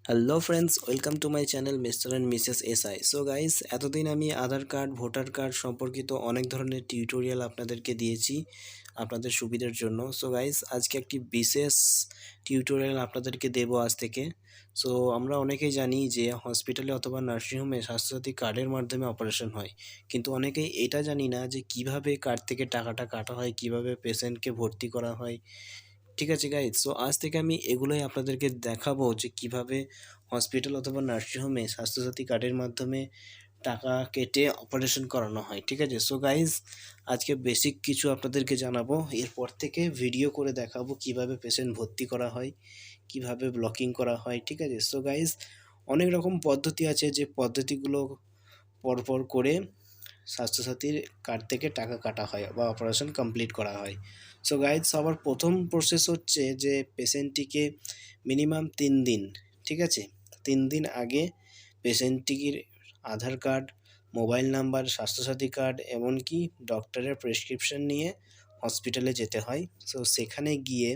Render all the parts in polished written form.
Hello friends, welcome to my channel mister and Mrs SI. So guys, এতদিন আমি আধার card, voter card সম্পর্কিত অনেক ধরনের টিউটোরিয়াল আপনাদেরকে দিয়েছি আপনাদের সুবিধার জন্য। সো গাইস, আজকে একটি বিশেষ টিউটোরিয়াল আপনাদেরকে দেবো আজ থেকে। সো আমরা অনেকেই জানি যে হসপিটালে অথবা নার্সিংহোমে স্বাস্থ্যসাথী কার্ডের মাধ্যমে অপারেশন হয়, কিন্তু অনেকেই এটা জানি না যে কিভাবে কার্ড থেকে টাকাটা কাটা হয়, কিভাবে পেশেন্টকে ভর্তি করা হয়। ঠিক আছে গাইজ, সো আজ থেকে আমি এগুলোই আপনাদেরকে দেখাবো যে কিভাবে হসপিটাল অথবা নার্সিংহোমে স্বাস্থ্যসাথী কার্ডের মাধ্যমে টাকা কেটে অপারেশন করানো হয়। ঠিক আছে, সো গাইজ আজকে বেসিক কিছু আপনাদেরকে জানাবো, এরপর থেকে ভিডিও করে দেখাবো কিভাবে পেশেন্ট ভর্তি করা হয়, কিভাবে ব্লকিং করা হয়। ঠিক আছে, সো গাইজ অনেক রকম পদ্ধতি আছে, যে পদ্ধতিগুলো পরপর করে স্বাস্থ্যসাথীর কার্ড থেকে টাকা কাটা হয় বা অপারেশন কমপ্লিট করা হয়। সো গাইজ, সবার প্রথম প্রসেস হচ্ছে যে পেশেন্টটিকে মিনিমাম 3 দিন, ঠিক আছে, 3 দিন আগে পেশেন্টটির Aadhaar card, mobile number, Swasthya Sathi card, এমনকি ডক্টরের প্রেসক্রিপশন নিয়ে হসপিটালে যেতে হয়। সো সেখানে গিয়ে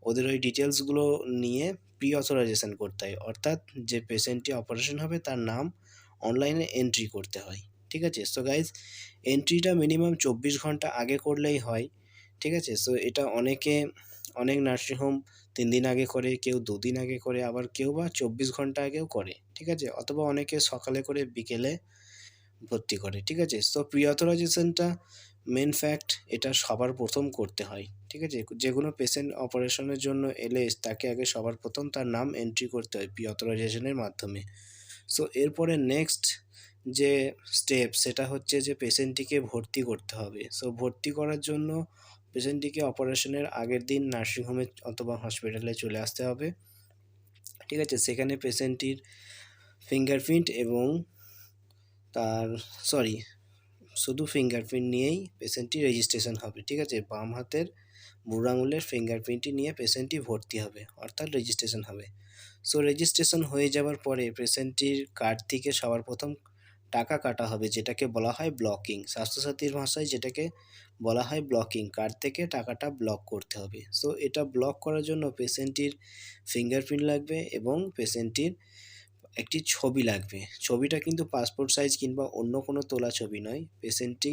ওদের ওই ডিটেলসগুলো নিয়ে প্রি অথরাইজেশন করতে হয়, অর্থাৎ যে পেশেন্টটি অপারেশন হবে তার নাম অনলাইনে এন্ট্রি করতে হয়। ঠিক আছে, সো গাইজ এন্ট্রিটা মিনিমাম 24 ঘন্টা আগে করলেই হয়। ঠিক আছে, সো এটা অনেক নার্সিংহোম 3 দিন আগে করে, কেউ 2 দিন আগে করে, আবার কেউ বা 24 ঘন্টা আগেও করে। ঠিক আছে, অথবা অনেকে সকালে করে বিকেলে ভর্তি করে। ঠিক আছে, সো প্রি অথরাইজেশনটা মেন ফ্যাক্ট, এটা সবার প্রথম করতে হয়। ঠিক আছে, যে কোনো পেশেন্ট অপারেশনের জন্য এলে তাকে আগে সবার প্রথম তার নাম এন্ট্রি করতে হয় প্রি অথরাইজেশনের মাধ্যমে। সো এরপরে নেক্সট যে স্টেপ, সেটা হচ্ছে যে পেশেন্টটিকে ভর্তি করতে হবে। সো ভর্তি করার জন্য পেশেন্টটিকে অপারেশনের আগের দিন নার্সিংহোমে অথবা হসপিটালে চলে আসতে হবে। ঠিক আছে, সেখানে পেশেন্টটির ফিঙ্গারপ্রিন্ট এবং তার সরি শুধু ফিঙ্গারপ্রিন্ট নিয়েই পেশেন্টটি রেজিস্ট্রেশন হবে। ঠিক আছে, বাম হাতের বুড়ো আঙুলের ফিঙ্গারপ্রিন্টটি নিয়ে পেশেন্টটি ভর্তি হবে, অর্থাৎ রেজিস্ট্রেশন হবে। সো রেজিস্ট্রেশন হয়ে যাওয়ার পরে পেশেন্টটির কার্ড থেকে সবার প্রথম টাকা কাটা হবে, যেটাকে বলা হয় ব্লকিং। স্বাস্থ্যসাথীর ভাষায় যেটাকে বলা হয় ব্লকিং, কার্ড থেকে টাকাটা ব্লক করতে হবে। সো এটা ব্লক করার জন্য পেশেন্টটির ফিঙ্গারপ্রিন্ট লাগবে এবং পেশেন্টটির একটি ছবি লাগবে। ছবিটা কিন্তু পাসপোর্ট সাইজ কিংবা অন্য কোনো তোলা ছবি নয়। পেশেন্টটি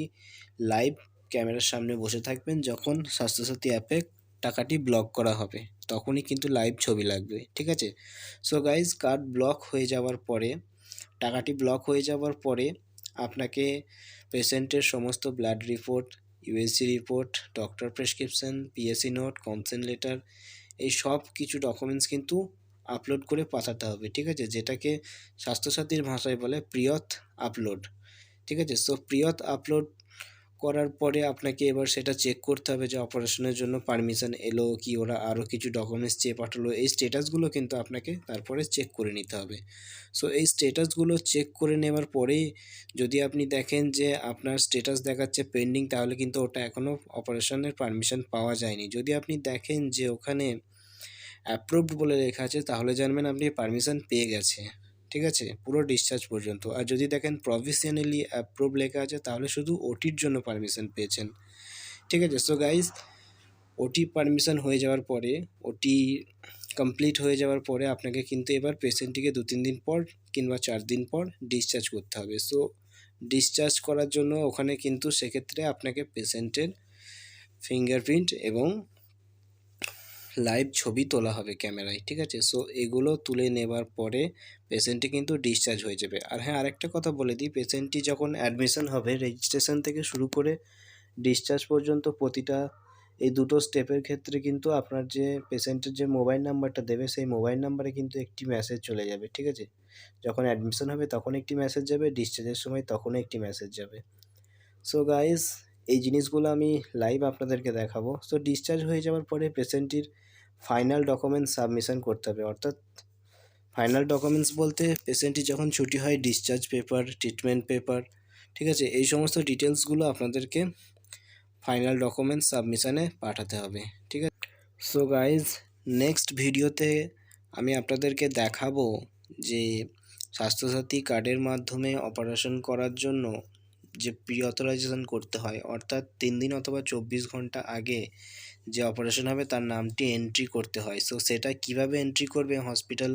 লাইভ ক্যামেরার সামনে বসে থাকবেন যখন স্বাস্থ্যসাথী অ্যাপে টাকাটি ব্লক করা হবে, তখনই কিন্তু লাইভ ছবি লাগবে। ঠিক আছে, সো গাইজ কার্ড ব্লক হয়ে যাওয়ার পরে, টাকাটি ব্লক হয়ে যাওয়ার পরে আপনাকে পেশেন্টের সমস্ত blood report, USG report, doctor prescription, PAC note, complain letter, এই সব কিছু ডকুমেন্টস কিন্তু আপলোড করে পাঠাতে হবে। ঠিক আছে, যেটাকে স্বাস্থ্যসাথীর ভাষায় বলে প্রিয়থ আপলোড। ঠিক আছে, সো প্রিয়থ আপলোড করার পরে আপনাকে এবার সেটা চেক করতে হবে যে অপারেশনের জন্য পারমিশন এলো কি, ওরা আরও কিছু ডকুমেন্টস চেয়ে পাঠালো, এই স্টেটাসগুলো কিন্তু আপনাকে তারপরে চেক করে নিতে হবে। সো এই স্টেটাসগুলো চেক করে নেওয়ার পরেই যদি আপনি দেখেন যে আপনার স্টেটাস দেখাচ্ছে পেন্ডিং, তাহলে কিন্তু ওটা এখনও অপারেশনের পারমিশন পাওয়া যায়নি। যদি আপনি দেখেন যে ওখানে অ্যাপ্রুভড বলে লেখা আছে, তাহলে জানবেন আপনি পারমিশন পেয়ে গেছে। ঠিক আছে, পুরো ডিসচার্জ পর্যন্ত। আর যদি দেখেন প্রভিশনালি অ্যাপ্রুভ লেখা আছে, তাহলে শুধু ওটির জন্য পারমিশন পেয়েছেন। ঠিক আছে, সো গাইজ ওটি পারমিশন হয়ে যাওয়ার পরে, ওটি কমপ্লিট হয়ে যাওয়ার পরে আপনাকে কিন্তু এবার পেশেন্টটিকে 2-3 দিন পর কিংবা 4 দিন পর ডিসচার্জ করতে হবে। সো ডিসচার্জ করার জন্য ওখানে কিন্তু সেক্ষেত্রে আপনাকে পেশেন্টের ফিঙ্গারপ্রিন্ট এবং লাইভ ছবি তোলা হবে ক্যামেরায়। ঠিক আছে, সো এগুলো তুলে নেবার পরে পেশেন্টটি কিন্তু ডিসচার্জ হয়ে যাবে। আর হ্যাঁ, আরেকটা কথা বলে দিই, পেশেন্টটি যখন অ্যাডমিশন হবে, রেজিস্ট্রেশন থেকে শুরু করে ডিসচার্জ পর্যন্ত প্রতিটা এই দুটো স্টেপের ক্ষেত্রে কিন্তু আপনার যে পেশেন্টের যে মোবাইল নাম্বারটা দেবে, সেই মোবাইল নাম্বারে কিন্তু একটি মেসেজ চলে যাবে। ঠিক আছে, যখন অ্যাডমিশন হবে তখন একটি মেসেজ যাবে, ডিসচার্জের সময় তখনও একটি মেসেজ যাবে। সো গাইস, এই জিনিসগুলো আমি লাইভ আপনাদেরকে দেখাবো। সো ডিসচার্জ হয়ে যাওয়ার পরে পেশেন্টটির ফাইনাল ডকুমেন্টস সাবমিশন করতে হবে, অর্থাৎ ফাইনাল ডকুমেন্টস বলতে পেশেন্টটি যখন ছুটি হয়, ডিসচার্জ পেপার, ট্রিটমেন্ট পেপার, ঠিক আছে, এই সমস্ত ডিটেলসগুলো আপনাদেরকে ফাইনাল ডকুমেন্টস সাবমিশনে পাঠাতে হবে। ঠিক আছে, সো গাইজ নেক্সট ভিডিওতে আমি আপনাদেরকে দেখাবো যে স্বাস্থ্যসাথী কার্ডের মাধ্যমে অপারেশন করার জন্য যে প্রি অথরাইজেশন করতে হয়, অর্থাৎ 3 দিন অথবা 24 ঘন্টা আগে যে অপারেশন হবে তার নামটি এন্ট্রি করতে হয়। সো সেটা কিভাবে এন্ট্রি করবে হসপিটাল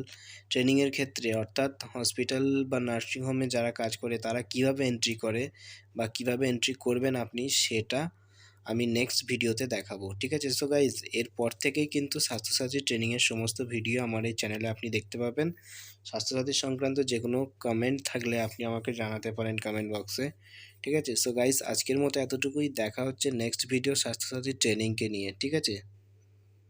ট্রেনিংয়ের ক্ষেত্রে, অর্থাৎ হসপিটাল বা নার্সিং হোমে যারা কাজ করে তারা কিভাবে এন্ট্রি করে বা কিভাবে এন্ট্রি করবেন আপনি, সেটা আমি নেক্সট ভিডিওতে দেখাবো। ঠিক আছে? সো গাইজ, এরপর থেকেই কিন্তু স্বাস্থ্যসাথী ট্রেনিংয়ের সমস্ত ভিডিও আমার এই চ্যানেলে আপনি দেখতে পাবেন। স্বাস্থ্যসাথী সংক্রান্ত যে কোনো কমেন্ট থাকলে আপনি আমাকে জানাতে পারেন কমেন্ট বক্সে। ঠিক আছে? সো গাইজ, আজকের মতো এতটুকুই। দেখা হচ্ছে নেক্সট ভিডিও স্বাস্থ্যসাথী ট্রেনিংকে নিয়ে। ঠিক আছে?